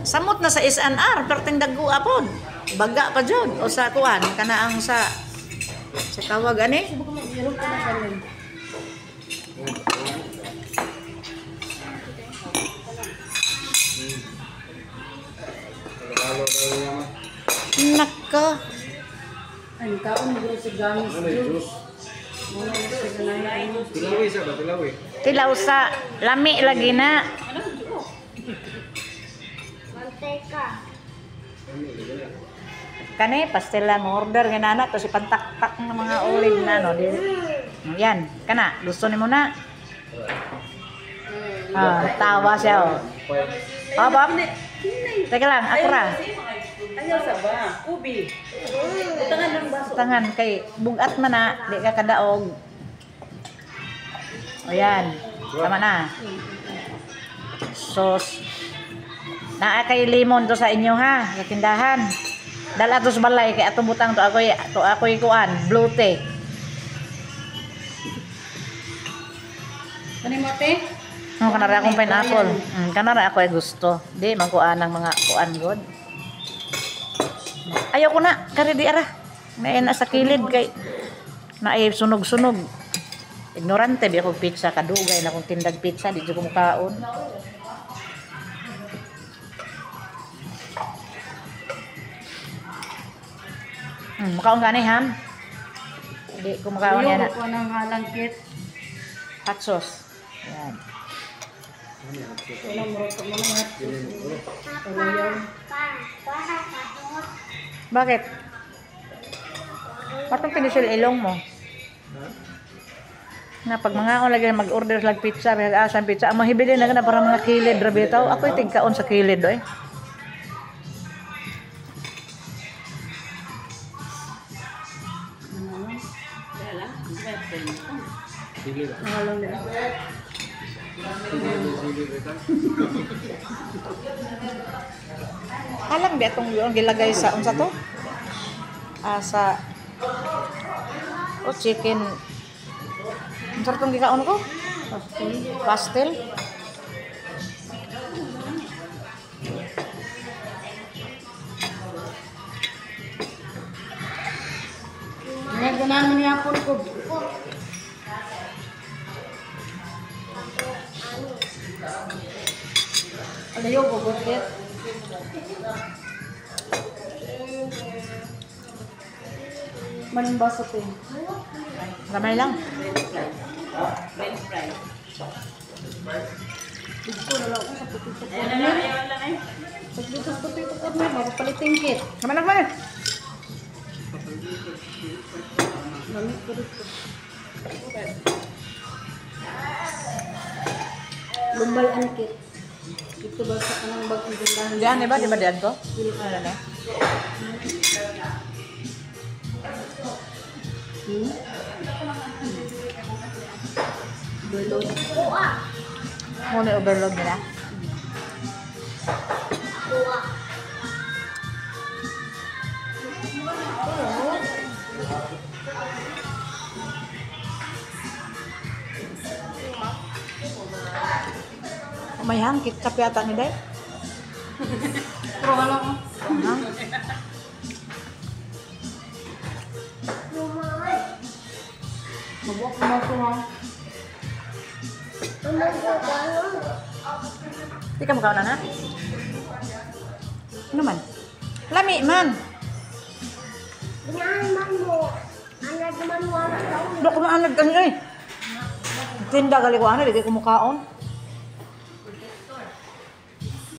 Samot na sa SNR, perting dagu apod. Baga pa jud o sa kuan kana ang sa tawag ani. Nako. Ay, kaon mo sa gamis juice. Tilawi sa ba? Tilawi. Tilaw sa lami lagi na. Mantika. Kani pastel lang order ganana to si pantaktak ng mga olive na no. Yan, kana gusto nimo na. Tawa siya oh. Oh, Bob. Teka lang, ako ra. Ayaw sa ba? Ubi. Utangan ng baso. Tangan kay bugat man na, di ka kadaog. O yan, tama na. Sos. Naa kay limon to sa inyo ha, sa tindahan. Dala to sa balay kay atong butang to ako'y kuan, blue tea. Ano mo te? Kanara akong pineapple. Kanara ako ay gusto. Di man kuan ang mga kuan god. Ayaw ko na, kari di ara. May na sa kilid kay naay sunog-sunog. Ignorante bi ako pizza kadugay na kung tindag pizza di ko mukaon. Makaon gani ham. Di ko mukaon yan. Ayaw ko ng halangkit. Hot sauce. Yan. Wala mo ito mo na. Bakit? Patong pinisil ilong mo. Nga pag mga ako lagi mag-order lag pizza, asan pizza, ang mahibili na gana para mga kilid rabi taw. Ako itingkaon sa kilid oy. Nangalong nila. Alam di atong yung gilagay sa unsa to? Sa chicken. Unsa tong gikaon ko? Pastel. Naganahan mo niya po ko. Alayo ko butit. Manimba sa tin. Gamay lang. French fries. Dito na lang ako sa puti-puti. Sa dito sa puti-puti mo, mapapalitin kit. Gamay lang man. Lamig ko dito. Lumbay ang kit. Dito ba sa kanang bag ang tindahan? Diyan di ba? Di ba diyan to? Ano na? Overload. Muna overload nila. May hangkit kape ata ni Day. Pero ano ko? Mabuak mo ako ha. Di ka makaw na na? Ano man? Lami man! Ginahan mo. Anad naman mo ang taon. Dok ko na anad ka niya eh. Tinda gali ko ano, di ko mukhaon.